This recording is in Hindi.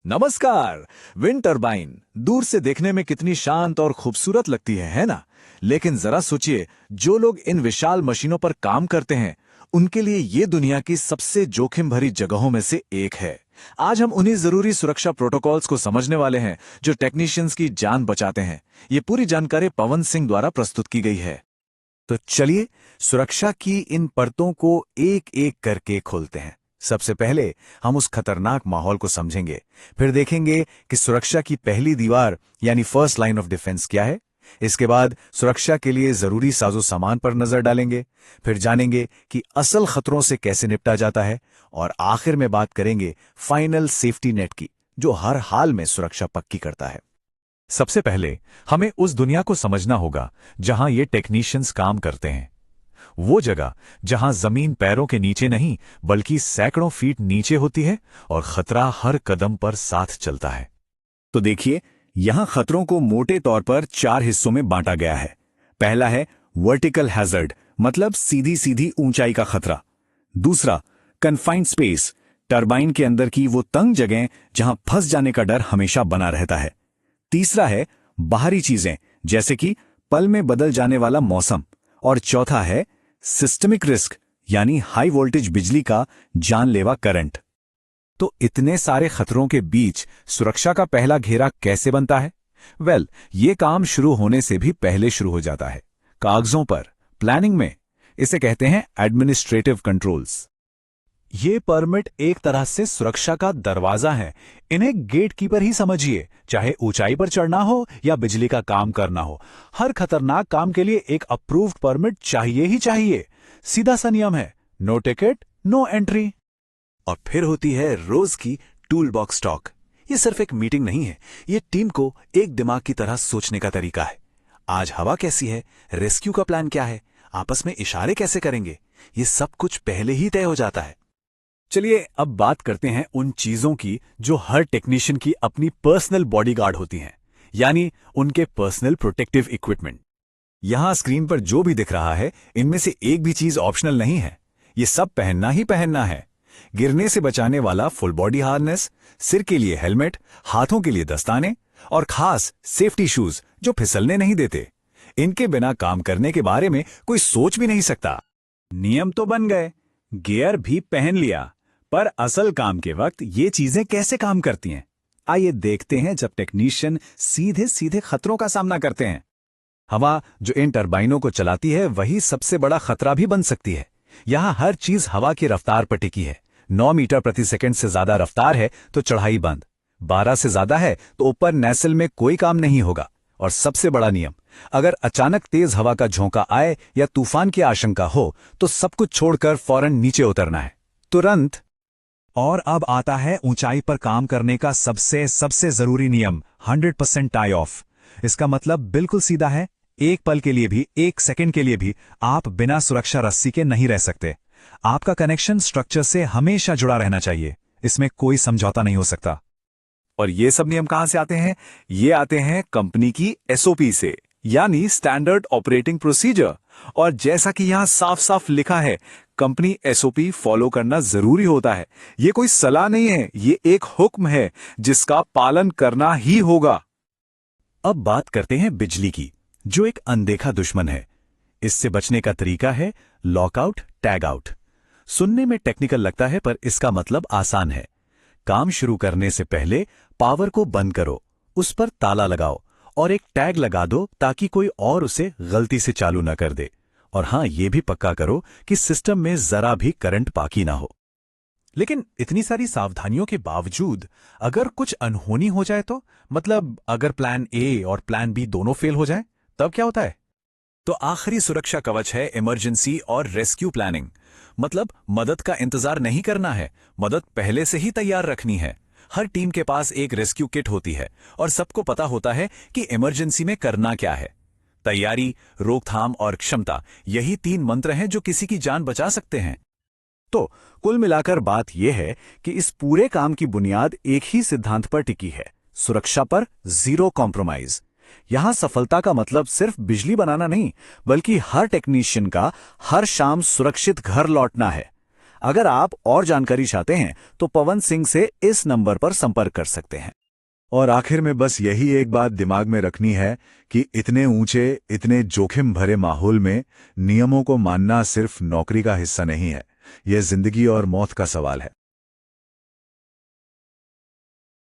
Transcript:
नमस्कार। विंड टरबाइन दूर से देखने में कितनी शांत और खूबसूरत लगती है ना? लेकिन जरा सोचिए, जो लोग इन विशाल मशीनों पर काम करते हैं, उनके लिए ये दुनिया की सबसे जोखिम भरी जगहों में से एक है। आज हम उन्हीं जरूरी सुरक्षा प्रोटोकॉल्स को समझने वाले हैं जो टेक्नीशियंस की जान बचाते हैं। ये पूरी जानकारी पवन सिंह द्वारा प्रस्तुत की गई है। तो चलिए सुरक्षा की इन परतों को एक एक करके खोलते हैं। सबसे पहले हम उस खतरनाक माहौल को समझेंगे, फिर देखेंगे कि सुरक्षा की पहली दीवार यानी फर्स्ट लाइन ऑफ डिफेंस क्या है। इसके बाद सुरक्षा के लिए जरूरी साजो सामान पर नजर डालेंगे, फिर जानेंगे कि असल खतरों से कैसे निपटा जाता है, और आखिर में बात करेंगे फाइनल सेफ्टी नेट की, जो हर हाल में सुरक्षा पक्की करता है। सबसे पहले हमें उस दुनिया को समझना होगा जहां ये टेक्नीशियंस काम करते हैं। वो जगह जहां जमीन पैरों के नीचे नहीं बल्कि सैकड़ों फीट नीचे होती है और खतरा हर कदम पर साथ चलता है। तो देखिए, यहां खतरों को मोटे तौर पर 4 हिस्सों में बांटा गया है। पहला है वर्टिकल हैजर्ड, मतलब सीधी सीधी ऊंचाई का खतरा। दूसरा कन्फाइंड स्पेस, टरबाइन के अंदर की वो तंग जगह जहां फंस जाने का डर हमेशा बना रहता है। तीसरा है बाहरी चीजें, जैसे कि पल में बदल जाने वाला मौसम। और चौथा है सिस्टमिक रिस्क, यानी हाई वोल्टेज बिजली का जानलेवा करंट। तो इतने सारे खतरों के बीच सुरक्षा का पहला घेरा कैसे बनता है? ये काम शुरू होने से भी पहले शुरू हो जाता है, कागजों पर, प्लानिंग में। इसे कहते हैं एडमिनिस्ट्रेटिव कंट्रोल्स। ये परमिट एक तरह से सुरक्षा का दरवाजा है। इन्हें गेट कीपर ही समझिए, चाहे ऊंचाई पर चढ़ना हो या बिजली का काम करना हो। हर खतरनाक काम के लिए एक अप्रूव्ड परमिट चाहिए ही चाहिए। सीधा सा नियम है, नो टिकट नो एंट्री। और फिर होती है रोज की टूल बॉक्स टॉक। ये सिर्फ एक मीटिंग नहीं है, ये टीम को एक दिमाग की तरह सोचने का तरीका है। आज हवा कैसी है, रेस्क्यू का प्लान क्या है, आपस में इशारे कैसे करेंगे, ये सब कुछ पहले ही तय हो जाता है। चलिए अब बात करते हैं उन चीजों की जो हर टेक्नीशियन की अपनी पर्सनल बॉडीगार्ड होती हैं, यानी उनके पर्सनल प्रोटेक्टिव इक्विपमेंट। यहां स्क्रीन पर जो भी दिख रहा है, इनमें से एक भी चीज ऑप्शनल नहीं है। ये सब पहनना ही पहनना है। गिरने से बचाने वाला फुल बॉडी हार्नेस, सिर के लिए हेलमेट, हाथों के लिए दस्ताने और खास सेफ्टी शूज जो फिसलने नहीं देते। इनके बिना काम करने के बारे में कोई सोच भी नहीं सकता। नियम तो बन गए, गियर भी पहन लिया, पर असल काम के वक्त ये चीजें कैसे काम करती हैं? आइए देखते हैं जब टेक्नीशियन सीधे सीधे खतरों का सामना करते हैं। हवा जो इन टरबाइनों को चलाती है, वही सबसे बड़ा खतरा भी बन सकती है। यहां हर चीज हवा की रफ्तार पर टिकी है। 9 मीटर प्रति सेकंड से ज्यादा रफ्तार है तो चढ़ाई बंद, 12 से ज्यादा है तो ऊपर नैसल में कोई काम नहीं होगा। और सबसे बड़ा नियम, अगर अचानक तेज हवा का झोंका आए या तूफान की आशंका हो तो सब कुछ छोड़कर फौरन नीचे उतरना है, तुरंत। और अब आता है ऊंचाई पर काम करने का सबसे जरूरी नियम, 100% टाई ऑफ। इसका मतलब बिल्कुल सीधा है, एक पल के लिए भी, एक सेकंड के लिए भी आप बिना सुरक्षा रस्सी के नहीं रह सकते। आपका कनेक्शन स्ट्रक्चर से हमेशा जुड़ा रहना चाहिए, इसमें कोई समझौता नहीं हो सकता। और ये सब नियम कहां से आते हैं? ये आते हैं कंपनी की एसओपी से, यानी स्टैंडर्ड ऑपरेटिंग प्रोसीजर। और जैसा कि यहां साफ साफ लिखा है, कंपनी एसओपी फॉलो करना जरूरी होता है। ये कोई सलाह नहीं है, ये एक हुक्म है जिसका पालन करना ही होगा। अब बात करते हैं बिजली की, जो एक अनदेखा दुश्मन है। इससे बचने का तरीका है लॉकआउट टैग आउट। सुनने में टेक्निकल लगता है, पर इसका मतलब आसान है। काम शुरू करने से पहले पावर को बंद करो, उस पर ताला लगाओ और एक टैग लगा दो ताकि कोई और उसे गलती से चालू न कर दे। और हां, यह भी पक्का करो कि सिस्टम में जरा भी करंट बाकी ना हो। लेकिन इतनी सारी सावधानियों के बावजूद अगर कुछ अनहोनी हो जाए तो, मतलब अगर प्लान ए और प्लान बी दोनों फेल हो जाए, तब क्या होता है? तो आखिरी सुरक्षा कवच है इमरजेंसी और रेस्क्यू प्लानिंग। मतलब मदद का इंतजार नहीं करना है, मदद पहले से ही तैयार रखनी है। हर टीम के पास एक रेस्क्यू किट होती है और सबको पता होता है कि इमरजेंसी में करना क्या है। तैयारी, रोकथाम और क्षमता, यही 3 मंत्र हैं जो किसी की जान बचा सकते हैं। तो कुल मिलाकर बात यह है कि इस पूरे काम की बुनियाद एक ही सिद्धांत पर टिकी है, सुरक्षा पर जीरो कॉम्प्रोमाइज। यहां सफलता का मतलब सिर्फ बिजली बनाना नहीं, बल्कि हर टेक्नीशियन का हर शाम सुरक्षित घर लौटना है। अगर आप और जानकारी चाहते हैं तो पवन सिंह से इस नंबर पर संपर्क कर सकते हैं। और आखिर में बस यही एक बात दिमाग में रखनी है कि इतने ऊंचे, इतने जोखिम भरे माहौल में नियमों को मानना सिर्फ नौकरी का हिस्सा नहीं है, यह जिंदगी और मौत का सवाल है।